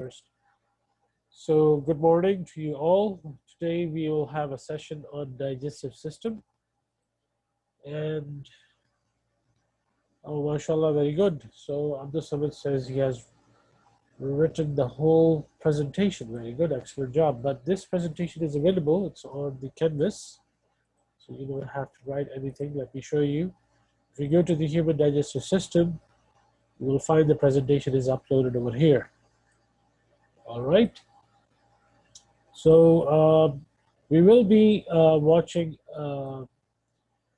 first. So good morning to you all. Today we will have a session on digestive system. And oh, mashallah, very good. So Abdul Samad says he has written the whole presentation. Very good, excellent job. But this presentation is available. It's on the canvas. So you don't have to write anything. Let me show you. If you go to the human digestive system, you will find the presentation is uploaded over here. All right. So we will be watching,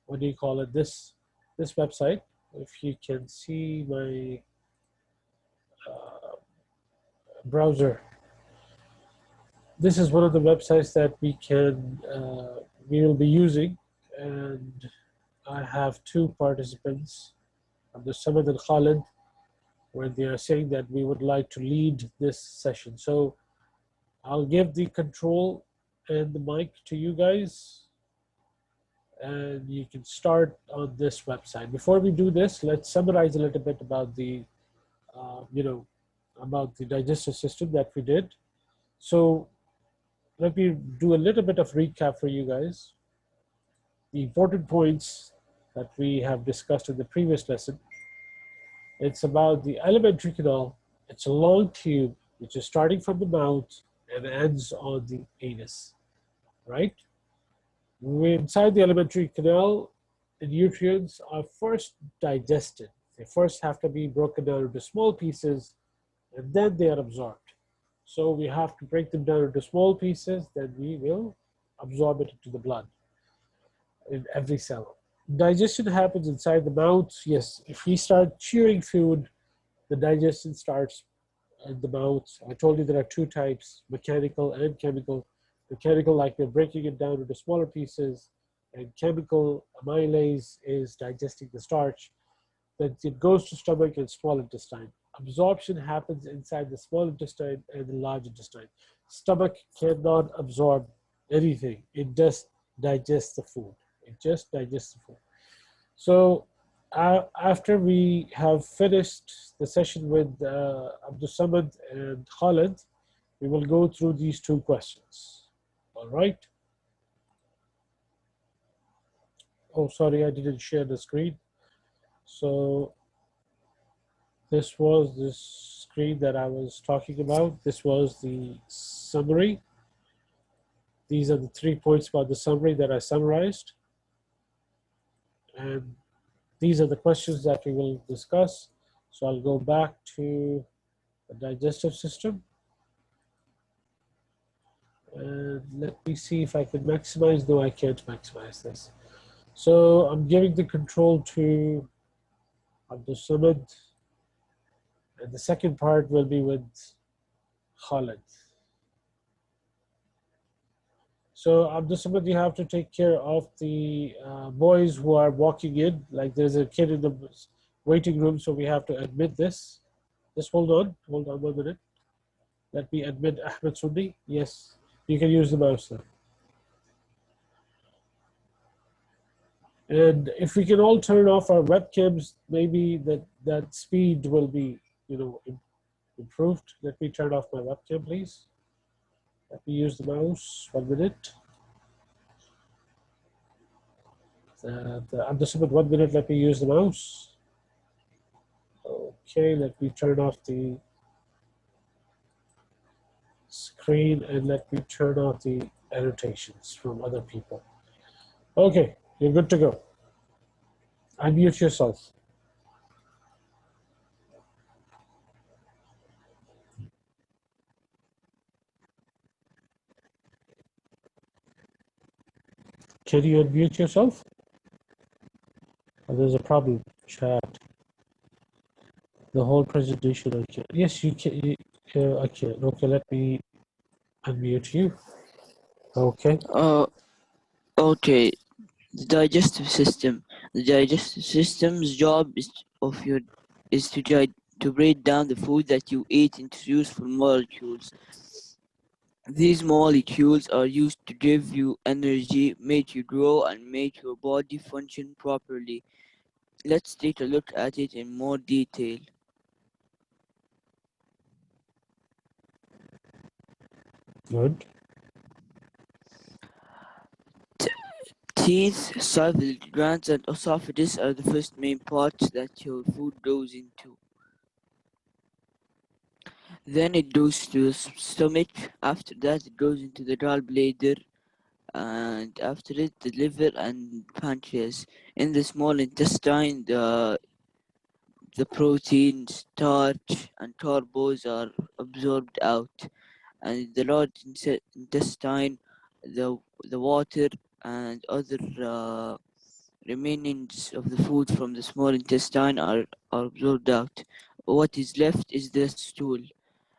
what do you call it, this website. If you can see my browser. This is one of the websites that we will be using, and I have two participants, Abdul Samad and Khalid, where they are saying that we would like to lead this session. So I'll give the control and the mic to you guys, and you can start on this website. Before we do this, let's summarize a little bit about the, about the digestive system that we did. So let me do a little bit of recap for you guys. The important points that we have discussed in the previous lesson. It's about the alimentary canal. It's a long tube which is starting from the mouth and ends on the anus, right? Inside the alimentary canal, the nutrients are first digested. They first have to be broken down into small pieces, and then they are absorbed. So we have to break them down into small pieces, then we will absorb it into the blood in every cell. Digestion happens inside the mouth. Yes, if we start chewing food, the digestion starts in the mouth. I told you there are two types, mechanical and chemical. Mechanical, like we're breaking it down into smaller pieces, and chemical amylase is digesting the starch. Then it goes to stomach and small intestine. Absorption happens inside the small intestine and the large intestine. Stomach cannot absorb anything. It just digests the food. It just digests the food. So after we have finished the session with Abdul Samad and Khalid, we will go through these two questions. All right. Oh, sorry, I didn't share the screen. So this was the screen that I was talking about. This was the summary. These are the 3 points about the summary that I summarized. And these are the questions that we will discuss. So I'll go back to the digestive system. And let me see if I can maximize. No, I can't maximize this. So I'm giving the control to Abdul Samad. And the second part will be with Khalid. So Abdul Samad, you have to take care of the boys who are walking in. Like there's a kid in the waiting room, so we have to admit this. Just hold on 1 minute. Let me admit Ahmed Sunni. Yes, you can use the mouse now. And if we can all turn off our webcams, maybe that speed will be, improved. Let me turn off my webcam, please. Let me use the mouse. 1 minute. Abdul Samad, 1 minute. Let me use the mouse. Okay, let me turn off the screen and let me turn off the annotations from other people. Okay, you're good to go. Unmute yourself. Can you unmute yourself? Oh, there's a problem. Chat. The whole presentation. I can't. Yes, you can. I can't. Okay, let me unmute you. Okay. Okay. The digestive system. The digestive system's job is to break down the food that you eat into useful molecules. These molecules are used to give you energy, make you grow, and make your body function properly. Let's take a look at it in more detail. Good. Teeth, salivary glands, and esophagus are the first main parts that your food goes into. Then it goes to the stomach. After that, it goes into the gallbladder, and after it, the liver and pancreas. In the small intestine, the protein, starch, and carbs are absorbed out, and in the large intestine, the water and other remainings of the food from the small intestine are absorbed out. What is left is the stool.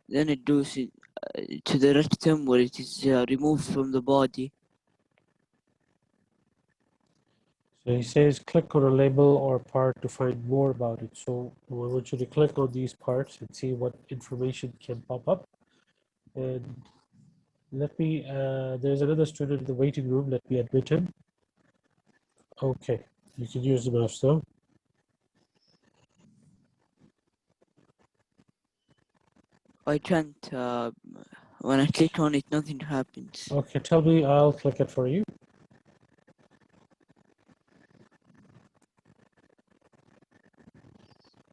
Then it goes to the rectum where it is removed from the body. So he says click on a label or part to find more about it. So I want you to click on these parts and see what information can pop up. And let me, there's another student in the waiting room. Let me admit him. Okay, you can use the mouse though. I can't, when I click on it, nothing happens. Okay, tell me, I'll click it for you.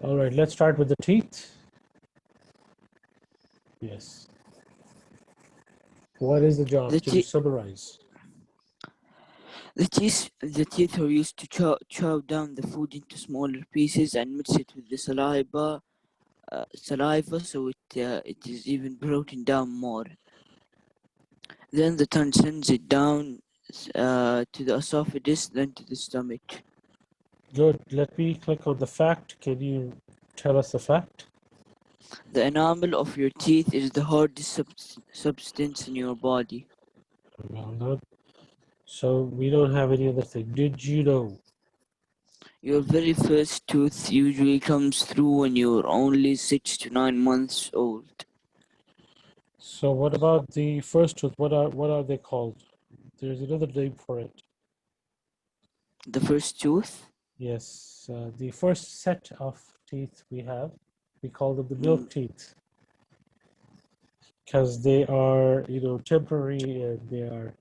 All right, let's start with the teeth. Yes. What is the job? The, Can you te- summarize? the teeth are used to chow down the food into smaller pieces and mix it with the saliva so it is even broken down more. Then the tongue sends it down to the esophagus, then to the stomach. Good. Let me click on the fact. Can you tell us the fact? The enamel of your teeth is the hardest substance in your body. Well done. So we don't have any other thing. Did you know? Your very first tooth usually comes through when you're only 6 to 9 months old. So what about the first tooth? What are they called? There's another name for it. The first tooth? Yes, the first set of teeth we have, we call them the Mm, milk teeth because they are, temporary and they are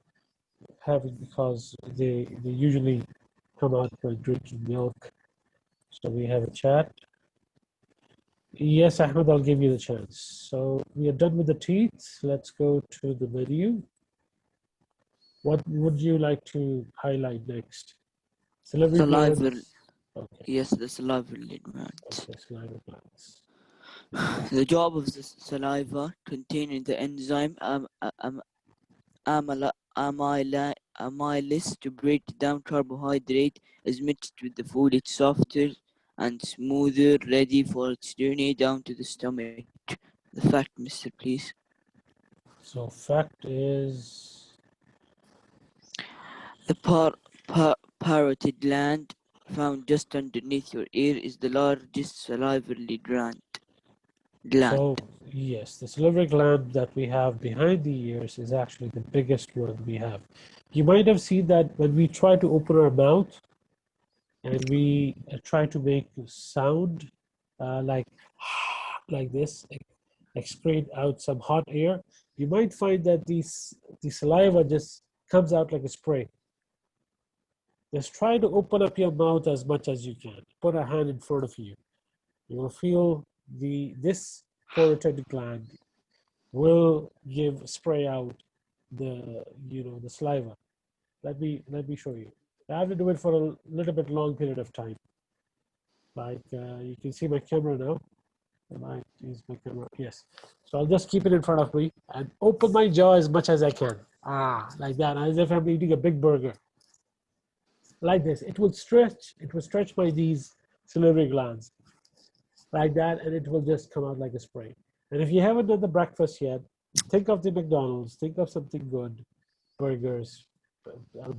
having because they usually come out by drinking milk. So we have a chat. Yes, Ahmed, I'll give you the chance. So we are done with the teeth. Let's go to the menu. What would you like to highlight next? Salivary Saliva. glands. Okay, Yes, the salivary gland. okay, salivary glands. The job of the saliva containing the enzyme amylase to break down carbohydrate is mixed with the food. It's softer and smoother, ready for its journey down to the stomach. The fact, mister, please. So fact is, The parotid gland, found just underneath your ear, is the largest salivary gland. so yes, the salivary gland that we have behind the ears is actually the biggest one we have. You might have seen that when we try to open our mouth and we try to make sound like like this, excrete out some hot air, you might find that the saliva just comes out like a spray. Just try to open up your mouth as much as you can. Put a hand in front of you. You will feel this parotid gland will give spray out the saliva. Let me show you. I have to do it for a little bit long period of time. Like you can see my camera now. Am I use my camera? Yes. So I'll just keep it in front of me and open my jaw as much as I can. Like that, as if I'm eating a big burger. Like this. It will stretch. It will stretch my these salivary glands like that, and it will just come out like a spray. And if you haven't done the breakfast yet, think of the McDonald's. Think of something good, burgers,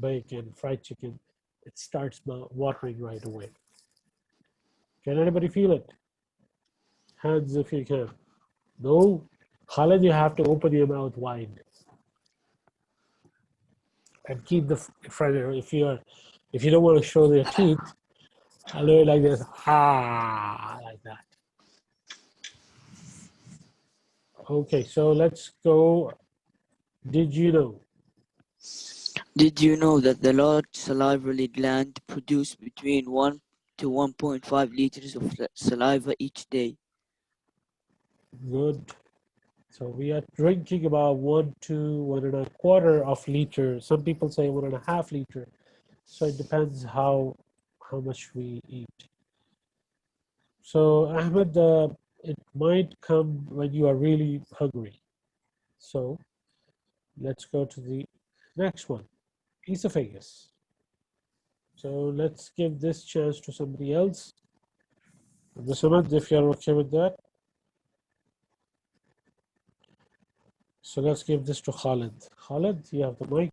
bacon, fried chicken. It starts watering right away. Can anybody feel it? Hands if you can. No, Khalid, you have to open your mouth wide and keep the front. If you don't want to show their teeth, I'll do it like this. Like that. Okay, so let's go. Did you know? Did you know that the large salivary gland produces between 1 to 1.5 liters of saliva each day? Good. So we are drinking about 1 to 1.25 of liter. Some people say 1.5 liter. So it depends how much we eat. So Ahmed, it might come when you are really hungry. So let's go to the next one, esophagus. So let's give this chance to somebody else. Ms. Ahmed, if you're okay with that. So let's give this to Khalid. Khalid, you have the mic.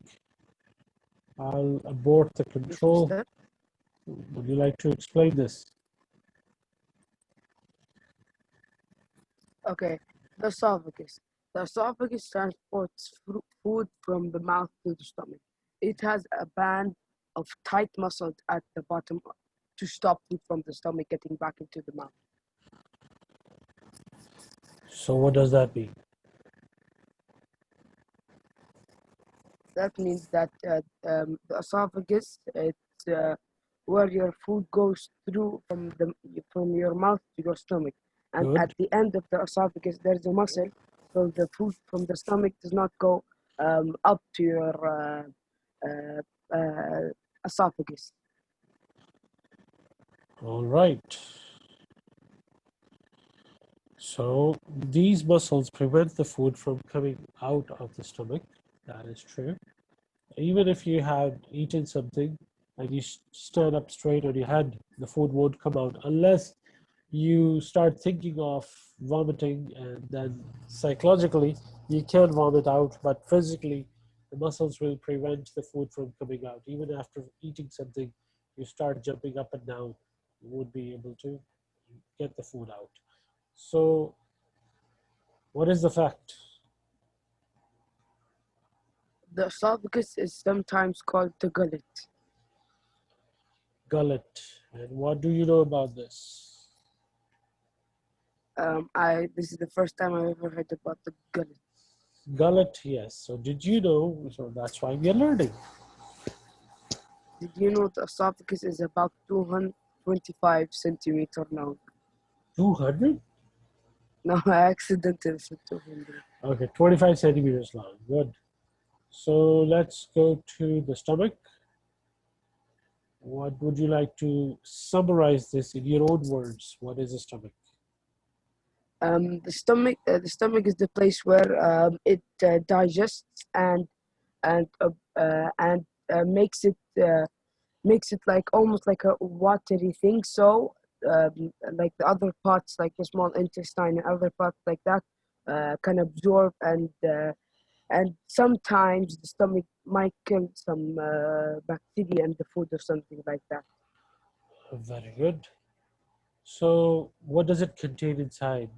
I'll abort the control. Would you like to explain this? Okay, the esophagus. The esophagus transports food from the mouth to the stomach. It has a band of tight muscles at the bottom to stop food from the stomach getting back into the mouth. So what does that mean? That means that the esophagus, it's where your food goes through from your mouth to your stomach. And Good. at the end of the esophagus, there's a muscle, so the food from the stomach does not go up to your esophagus. All right. So these muscles prevent the food from coming out of the stomach. That is true. Even if you had eaten something and you stand up straight on your head, the food won't come out unless you start thinking of vomiting, and then psychologically you can vomit out, but physically the muscles will prevent the food from coming out. Even after eating something, you start jumping up and down, you won't be able to get the food out. So, what is the fact? The esophagus is sometimes called the gullet. Gullet. And what do you know about this? This is the first time I've ever heard about the gullet. Gullet, yes. So, did you know? So, that's why we are learning. Did you know the esophagus is about 225 centimeter long? 200? No, I accidentally said 200. Okay, 25 centimeters long. Good. So let's go to the stomach. What would you like to summarize this in your own words? What is the stomach? The stomach is the place where it digests and makes it like almost like a watery thing. So like the other parts, like the small intestine and other parts like that, can absorb and sometimes the stomach might kill some bacteria in the food or something like that. Very good. So what does it contain inside?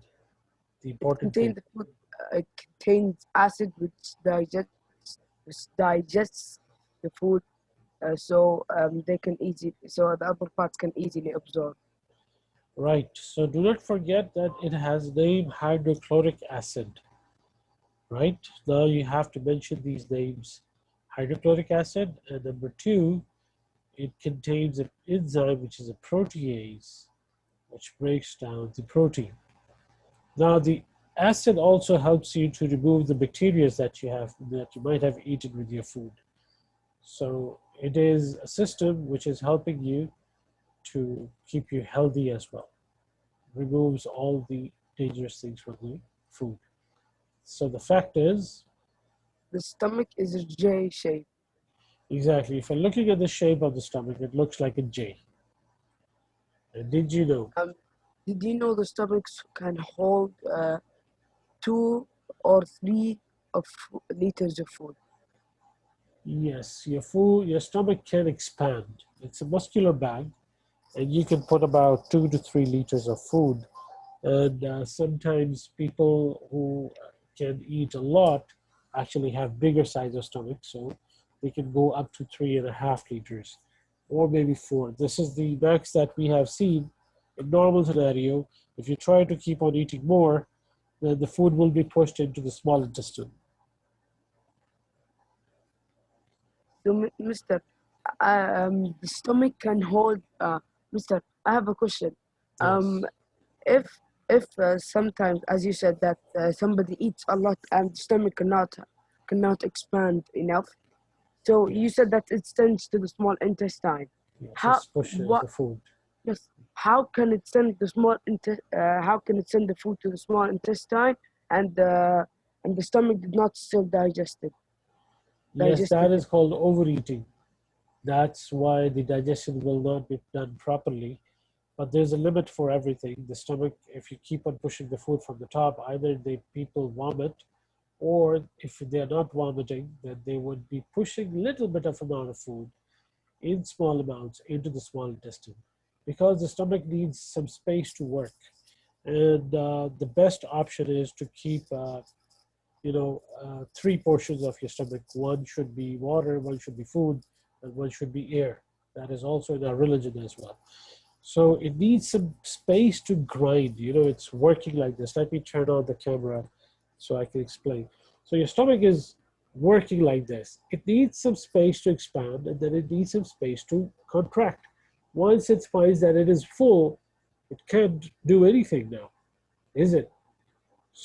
The It important contains thing. the food. It contains acid which digests the food, so they can easy so the other parts can easily absorb. Right. So do not forget that it has name hydrochloric acid. Right. Now you have to mention these names. Hydrochloric acid, and number two, it contains an enzyme which is a protease, which breaks down the protein. Now, the acid also helps you to remove the bacteria that you might have eaten with your food. So it is a system which is helping you to keep you healthy as well. Removes all the dangerous things from the food. So the fact is, The stomach is a J shape. exactly, if you're looking at the shape of the stomach, it looks like a J. And did you know? Um, did you know the stomachs can hold 2 or 3 liters of food? Yes, your stomach can expand. It's a muscular bag, and you can put about 2 to 3 liters of food. And sometimes people who can eat a lot actually have bigger size of stomach, so they can go up to 3.5 liters or maybe 4. This is the max that we have seen in normal scenario. If you try to keep on eating more, then the food will be pushed into the small intestine. So, Mister, the stomach can hold. Mister, I have a question. Um, Yes. if sometimes, as you said, that somebody eats a lot and the stomach cannot expand enough. So you Yes. said that it sends to the small intestine. Yes. How It pushes what? the food. Yes. How can it send the How can it send the food to the small intestine and the stomach did not still Yes, digested that is it? called overeating. That's why the digestion will not be done properly. But there's a limit for everything. The stomach, if you keep on pushing the food from the top, either the people vomit, or if they're not vomiting, then they would be pushing little bit of amount of food in small amounts into the small intestine, because the stomach needs some space to work. And the best option is to keep, three portions of your stomach. One should be water, one should be food, and one should be air. That is also in our religion as well. So it needs some space to grind. It's working like this. Let me turn on the camera so I can explain. So your stomach is working like this. It needs some space to expand, and then it needs some space to contract. Once it finds that it is full, it can't do anything now, is it?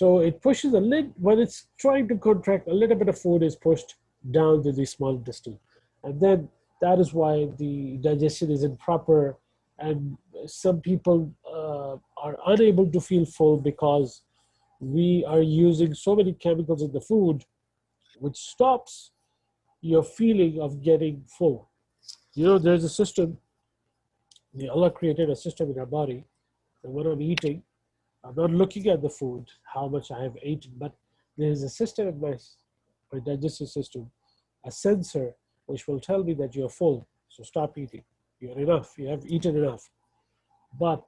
So it pushes a little, when it's trying to contract, a little bit of food is pushed down to the small intestine. And then that is why the digestion is improper. And some people are unable to feel full because we are using so many chemicals in the food, which stops your feeling of getting full. There's a system, Allah created a system in our body, and when I'm eating, I'm not looking at the food, how much I have eaten, but there's a system in my digestive system, a sensor, which will tell me that you're full, so stop eating. You're enough, you have eaten enough. But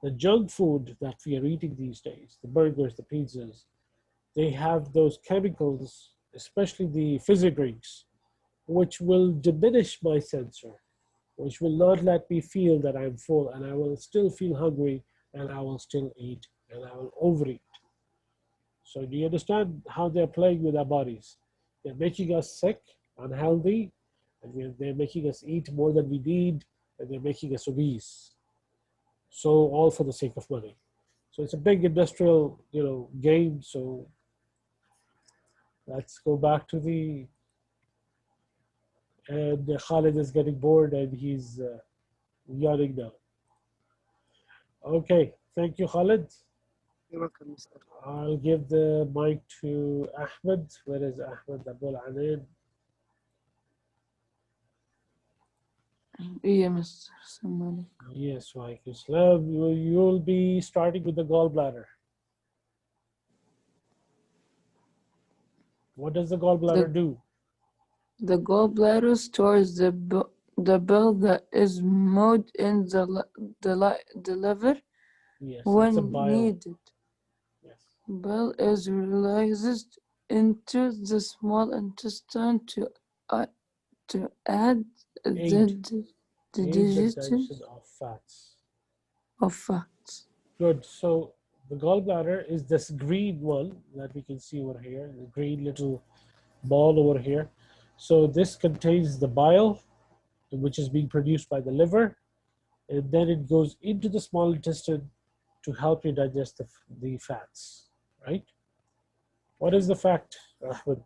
the junk food that we are eating these days, the burgers, the pizzas, they have those chemicals, especially the fizzy drinks, which will diminish my sensor, which will not let me feel that I'm full, and I will still feel hungry, and I will still eat, and I will overeat. So do you understand how they're playing with our bodies? They're making us sick, unhealthy, and they're making us eat more than we need, and they're making us obese. So all for the sake of money. So it's a big industrial, game. So let's go back to and Khalid is getting bored and he's yawning now. Okay, thank you, Khalid. You're welcome, Mister. I'll give the mic to Ahmed. Where is Ahmed Abul Anin? Yeah, Mr. Somebody. Yes, Waalaikum Salam. You'll be starting with the gallbladder. What does the gallbladder The, do? the gallbladder stores the bile that is moved in the liver Yes, it's a when bile. needed. Yes. Bile is released into the small intestine to aid Aid. the Aid the digestion digestion of fats. of fats. Good. So the gallbladder is this green one that we can see over here, the green little ball over here. So this contains the bile, which is being produced by the liver, and then it goes into the small intestine to help you digest the fats, right? What is the fact, Ahmed?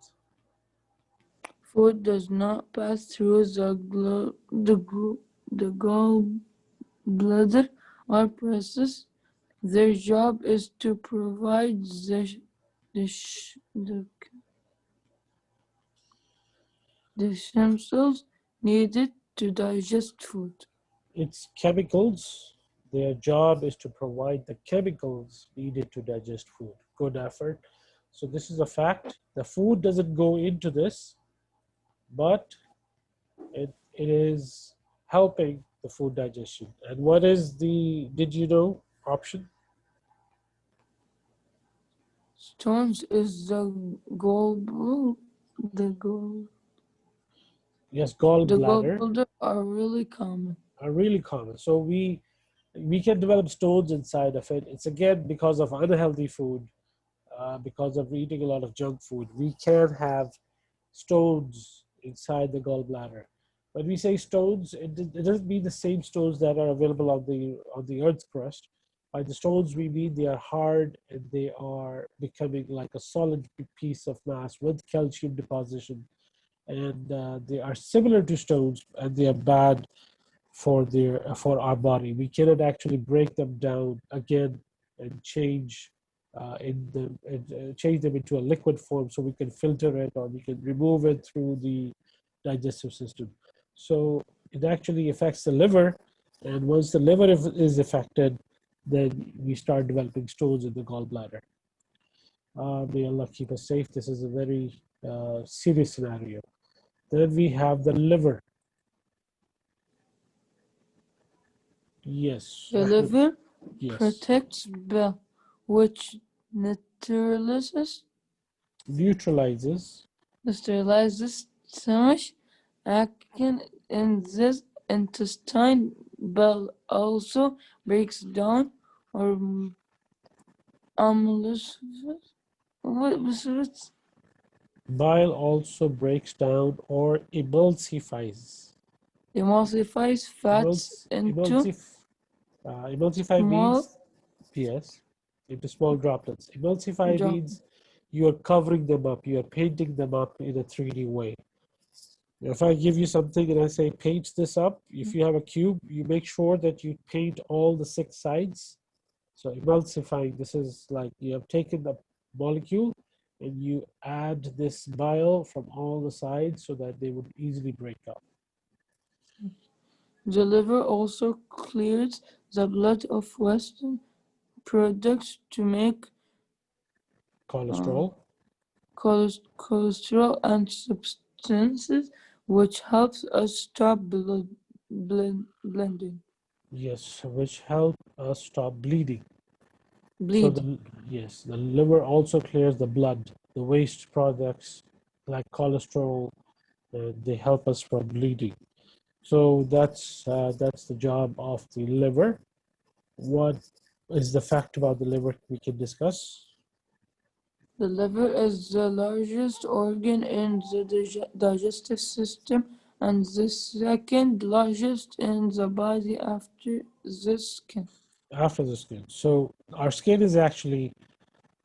Food does not pass through the gallbladder or process. Their job is to provide the chemicals needed to digest food. It's chemicals. Their job is to provide the chemicals needed to digest food. Good effort. So this is a fact. The food doesn't go into this, but it is helping the food digestion. And what is the, did you know, option? Stones is the Yes, the gallbladder gallbladder are really common. are really common. So we can develop stones inside of it. It's again because of unhealthy food, because of eating a lot of junk food. We can have stones inside the gallbladder. When we say stones, it doesn't mean the same stones that are available on the Earth's crust. By the stones, we mean they are hard and they are becoming like a solid piece of mass with calcium deposition, and they are similar to stones, and they are bad for our body. We cannot actually break them down again and change them into a liquid form so we can filter it or we can remove it through the digestive system. So it actually affects the liver, and once the liver is affected, then we start developing stones in the gallbladder. May Allah keep us safe. This is a very serious scenario. Then we have the liver. Yes. The Ahmed. liver Yes. protects bile, which neutralizes Neutralizes. stomach acting in this intestine. Bile also breaks down or emulsifies. What was it? Bile also breaks down or emulsifies. Emulsifies fats into Emulsify small means, yes, into small droplets. Emulsify droplets. means you are covering them up, you are painting them up in a 3D way. If I give you something and I say paint this up, if you have a cube, you make sure that you paint all the 6 sides. So emulsifying, this is like you have taken the molecule and you add this bile from all the sides so that they would easily break up. The liver also clears the blood of waste products to make Cholesterol. cholesterol and substances, which helps us stop blood blending. Yes, which help us stop bleeding. So Bleeding. the liver also clears the blood, the waste products like cholesterol, they help us from bleeding. So that's the job of the liver. What is the fact about the liver we can discuss? The liver is the largest organ in the digestive system and the second largest in the body after the skin. After the skin. So our skin is actually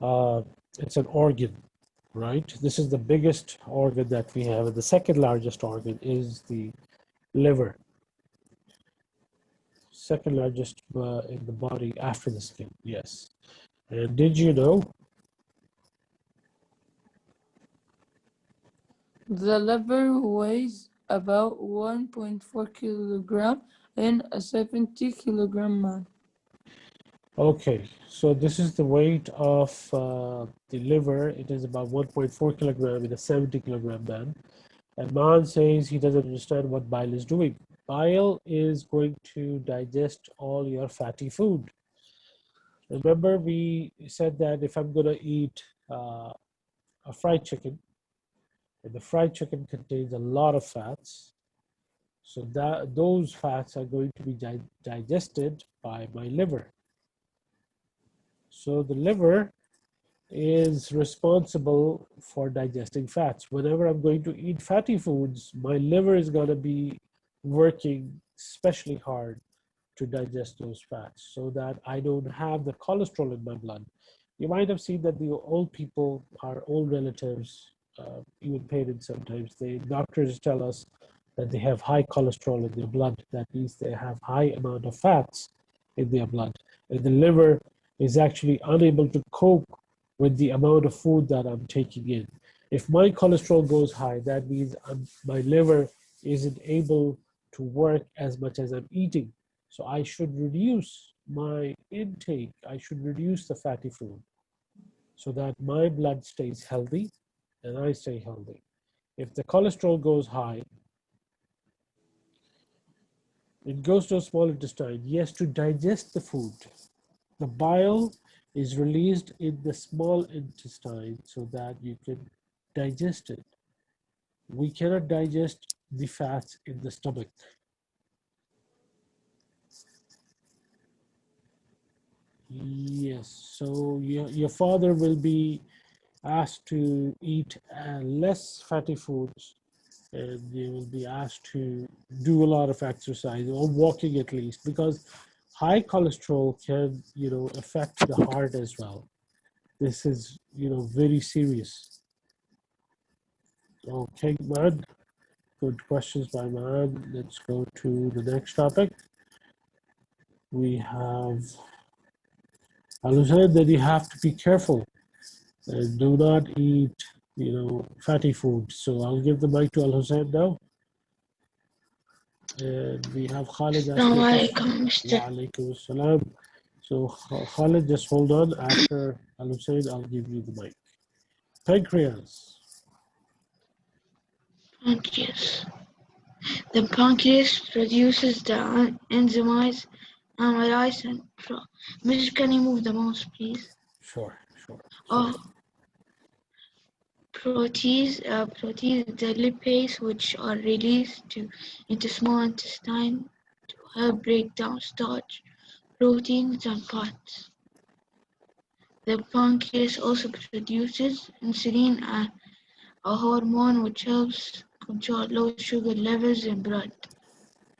it's an organ, right? This is the biggest organ that we have, and the second largest organ is the liver. Second largest in the body after the skin. Yes. And did you know? The liver weighs about 1.4 kilogram in a 70 kilogram man. Okay, so this is the weight of the liver. It is about 1.4 kilogram in a 70 kilogram man. And Man says he doesn't understand what bile is doing. Bile is going to digest all your fatty food. Remember, we said that if I'm going to eat a fried chicken, and the fried chicken contains a lot of fats, so that those fats are going to be digested by my liver. So the liver is responsible for digesting fats. Whenever I'm going to eat fatty foods, my liver is going to be working especially hard to digest those fats so that I don't have the cholesterol in my blood. You might have seen that the old people, our old relatives, even parents sometimes, the doctors tell us that they have high cholesterol in their blood. That means they have high amount of fats in their blood. And the liver is actually unable to cope with the amount of food that I'm taking in. If my cholesterol goes high, that means my liver isn't able to work as much as I'm eating. So I should reduce my intake. I should reduce the fatty food so that my blood stays healthy and I stay healthy. If the cholesterol goes high, it goes to a small intestine. Yes, to digest the food. The bile is released in the small intestine so that you can digest it. We cannot digest the fats in the stomach. Yes, so your father will be asked to eat less fatty foods and you will be asked to do a lot of exercise or walking at least, because high cholesterol can, affect the heart as well. This is, very serious. Okay, man. Good questions by man. Let's go to the next topic. We have Al-Hussein that you have to be careful and do not eat, fatty food. So I'll give the mic to Al-Hussein now. And we have Khalid asking a question. Wa alaikum assalam. So Khalid, just hold on. After Al-Hussein, I'll give you the mic. Pancreas. Pancreas. The pancreas produces the enzymes amylase and Mr. Can you move the mouse, please? Sure. Oh, proteins, the lipase, which are released into small intestine to help break down starch, proteins, and fats. The pancreas also produces insulin, a hormone which helps control low sugar levels in blood.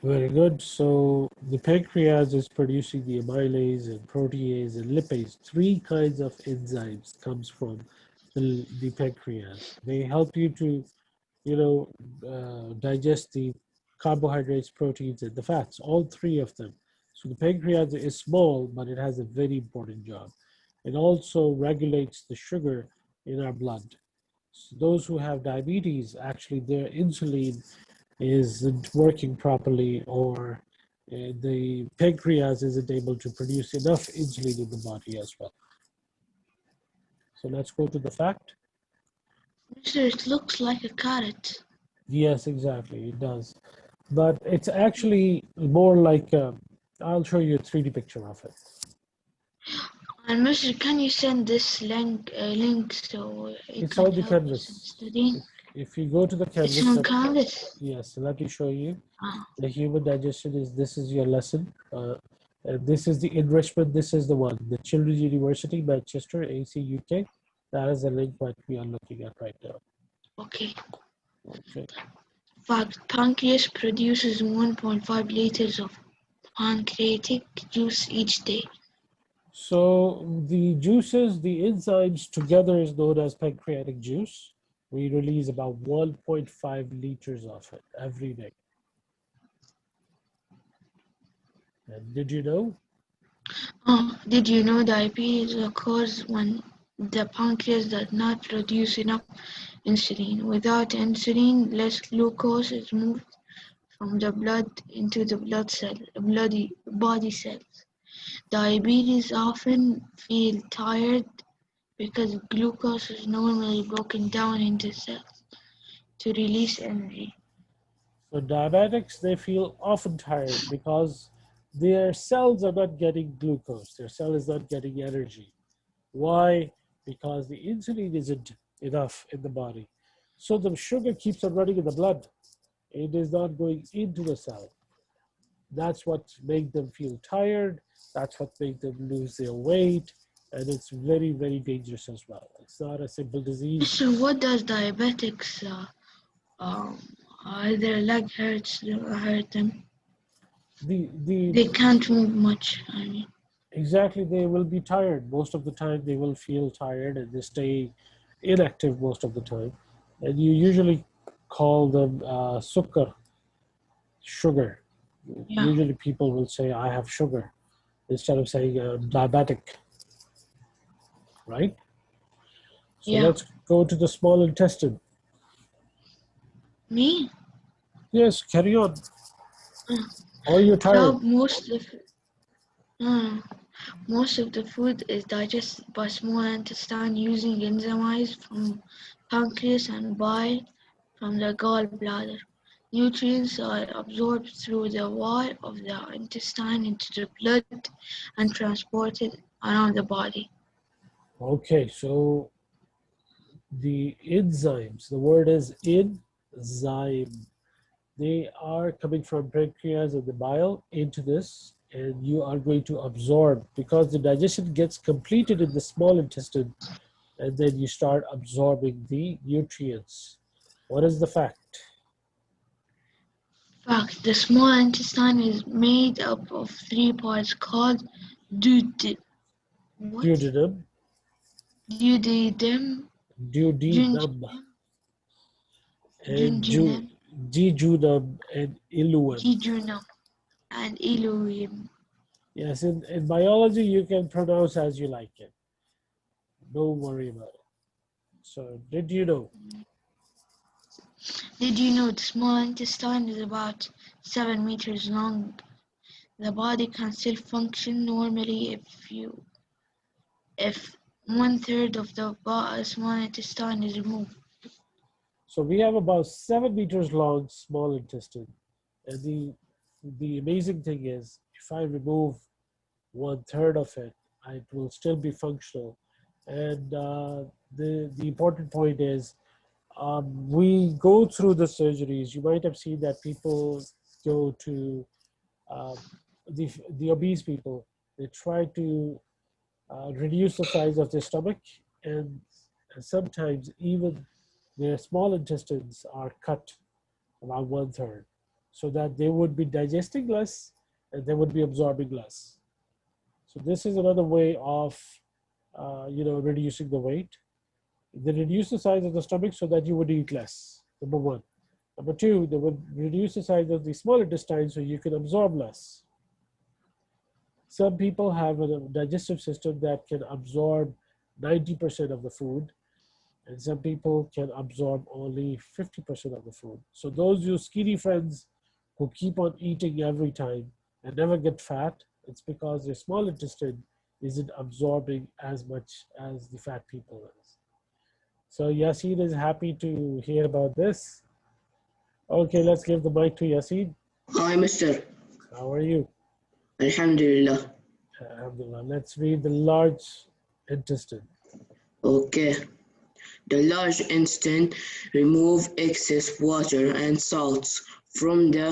Very good. So the pancreas is producing the amylase and protease and lipase. 3 kinds of enzymes comes from the pancreas. They help you to, digest the carbohydrates, proteins, and the fats, all 3 of them. So the pancreas is small, but it has a very important job. It also regulates the sugar in our blood. So those who have diabetes, actually their insulin isn't working properly, or the pancreas isn't able to produce enough insulin in the body as well. So let's go to the fact. Mister, it looks like a carrot. Yes, exactly, it does. But it's actually more like, I'll show you a 3D picture of it. And Mister, can you send this link so it It's can on the help us in canvas. studying? If you go to the canvas. It's on canvas. Yes, let me show you. Oh. The human digestion this is your lesson. And this is the enrichment, this is the one. The Children's University, Manchester, AC, UK. That is the link that we are looking at right now. Okay. Okay. Fact, pancreas produces 1.5 liters of pancreatic juice each day. So the juices, the enzymes together is known as pancreatic juice. We release about 1.5 liters of it every day. And did you know? Oh, did you know diabetes occurs when the pancreas does not produce enough insulin? Without insulin, less glucose is moved from the blood into the body cells. Diabetes often feel tired because glucose is normally broken down into cells to release energy. So diabetics, they feel often tired because their cells are not getting glucose. Their cell is not getting energy. Why? Because the insulin isn't enough in the body. So the sugar keeps on running in the blood. It is not going into the cell. That's what makes them feel tired. That's what makes them lose their weight. And it's very, very dangerous as well. It's not a simple disease. So what does diabetics, their leg hurt them? They can't move much, I mean. Exactly, they will be tired. Most of the time they will feel tired and they stay inactive most of the time. And you usually call them sugar. Yeah. Usually people will say, I have sugar, instead of saying diabetic, right? So Yeah. let's go to the small intestine. Me? Yes, carry on. Or you're tired. So most of the food is digested by small intestine using enzymes from pancreas and bile from the gallbladder. Nutrients are absorbed through the wall of the intestine into the blood and transported around the body. Okay, so the enzymes, the word is enzyme. They are coming from pancreas and the bile into this, and you are going to absorb, because the digestion gets completed in the small intestine, and then you start absorbing the nutrients. What is the fact? Fact, the small intestine is made up of three parts called duodenum, Duodenum, duodenum, duodenum, and jejunum, jejunum and ileum. jejunum, and ileum. Yes, in biology, you can pronounce as you like it. Don't worry about it. So, did you know? Did you know the small intestine is about 7 meters long? The body can still function normally if 1/3 of the small intestine is removed. So we have about 7 meters long small intestine, and the amazing thing is, if I remove 1/3 of it, it will still be functional. And the important point is, we go through the surgeries. You might have seen that people go to uh, the obese people. They try to reduce the size of their stomach, and sometimes even their small intestines are cut around 1/3, so that they would be digesting less and they would be absorbing less. So this is another way of reducing the weight. They reduce the size of the stomach so that you would eat less. Number one. Number two, they would reduce the size of the small intestine so you can absorb less. Some people have a digestive system that can absorb 90% of the food, and some people can absorb only 50% of the food. So those you skinny friends who keep on eating every time and never get fat, it's because their small intestine isn't absorbing as much as the fat people is. So Yasin is happy to hear about this. Okay, let's give the mic to Yasin. Hi, Mister. How are you? Alhamdulillah. Alhamdulillah. Let's read the large intestine. Okay. The large intestine remove excess water and salts from the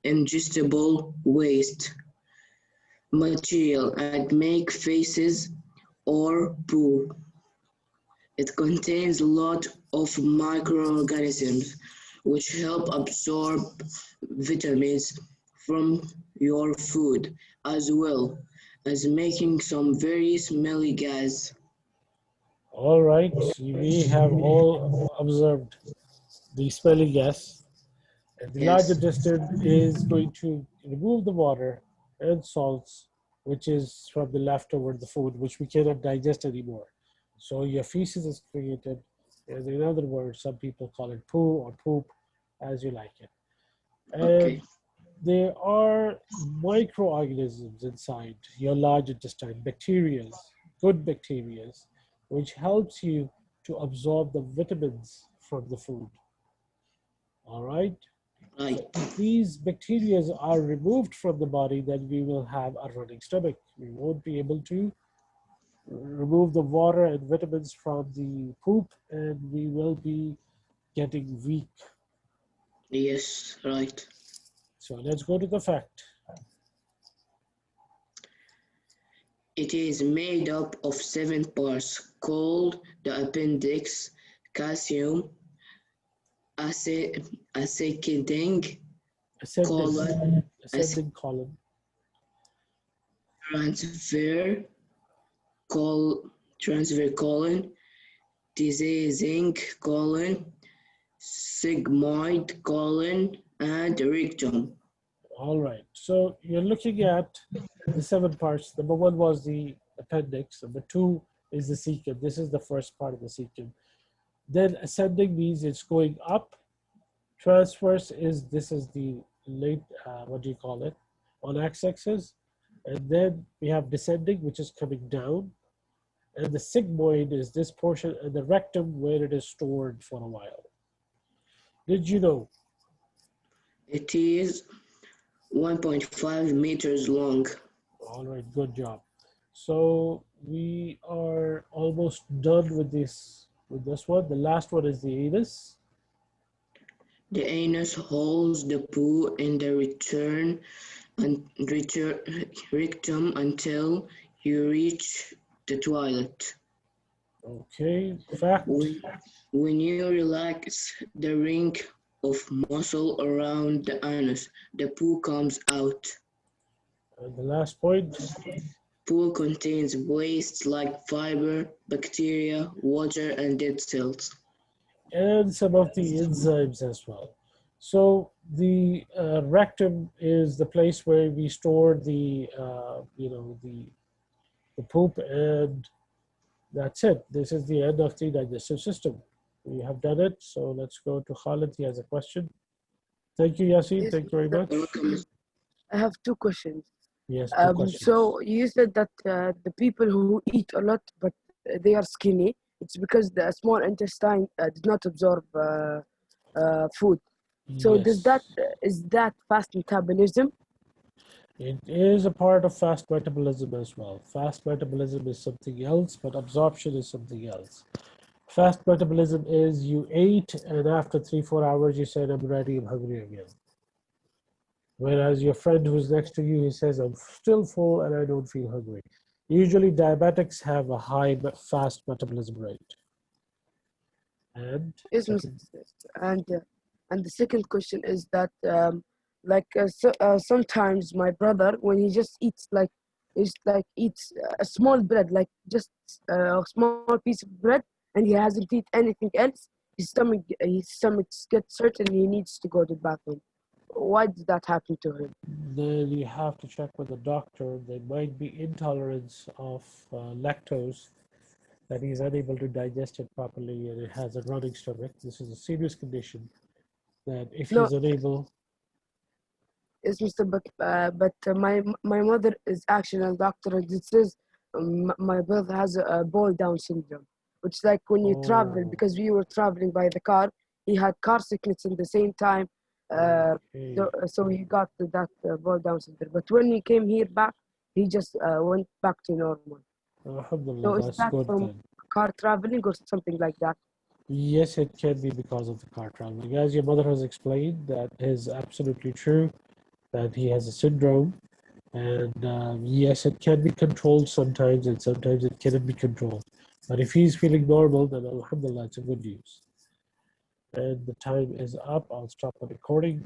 ingestible waste material and make feces or poo. It contains a lot of microorganisms which help absorb vitamins from your food, as well as making some very smelly gas. All right, we have all observed the smelly gas. And the large Yes. intestine is going to remove the water and salts, which is from the leftover the food, which we cannot digest anymore. So your feces is created, and in other words, some people call it poo or poop, as you like it. And Okay. there are microorganisms inside your large intestine, bacteria, good bacteria, which helps you to absorb the vitamins from the food. All right. Right. So if these bacteria are removed from the body, then we will have a running stomach. We won't be able to remove the water and vitamins from the poop, and we will be getting weak. Yes, right. So let's go to the fact. It is made up of 7 parts called the appendix: calcium, ascending colon, Ascending colon, transfer colon, descending colon, sigmoid colon, and rectum. All right. So you're looking at the 7 parts. Number 1 was the appendix. Number 2 is the cecum. This is the first part of the cecum. Then ascending means it's going up. Transverse is this is the late what do you call it, on x-axis, and then we have descending, which is coming down, and the sigmoid is this portion, and the rectum where it is stored for a while. Did you know? It is 1.5 meters long. All right, good job. So we are almost done with this one. The last one is the anus. The anus holds the poo in the rectum until you reach the toilet. Okay, fact. When you relax the ring of muscle around the anus. The poo comes out. And the last point, Poo contains waste like fiber, bacteria, water, and dead cells. and some of the enzymes as well. So the rectum is the place where we store the, the poop, and that's it. This is the end of the digestive system. We have done it. So let's go to Khalid. He has a question. Thank you, Yasin. Yes, Thank you very much. Welcome. I have two questions. Yes, two questions. So you said that the people who eat a lot but they are skinny, it's because the small intestine does not absorb food. So does that is that fast metabolism? It is a part of fast metabolism as well. Fast metabolism is something else, but absorption is something else. Fast metabolism is you ate, and after 3-4 hours, you said, I'm ready, I'm hungry again. Whereas your friend who's next to you, he says, I'm still full and I don't feel hungry. Usually diabetics have a high fast metabolism rate. And Yes, and the second question is that sometimes my brother, when he just eats eats a small bread, like just a small piece of bread, and he hasn't eaten anything else, his stomach gets certain he needs to go to the bathroom. Why did that happen to him? then you have to check with the doctor. There might be intolerance of lactose, that he's unable to digest it properly and it has a running stomach. This is a serious condition that if No, he's unable. yes, Mr. My mother is actually a doctor, and it says my brother has a ball down syndrome, which like when you travel, Oh, because we were traveling by the car, he had car sickness in the same time, okay. so he got that ball down syndrome. But when he came here back, he just went back to normal. Alhamdulillah, So is that's that good from then. car traveling or something like that? Yes, it can be because of the car traveling. As your mother has explained, that is absolutely true, that he has a syndrome. And yes, it can be controlled sometimes, and sometimes it cannot be controlled. But if he's feeling normal, then Alhamdulillah, it's a good news. And the time is up. I'll stop the recording.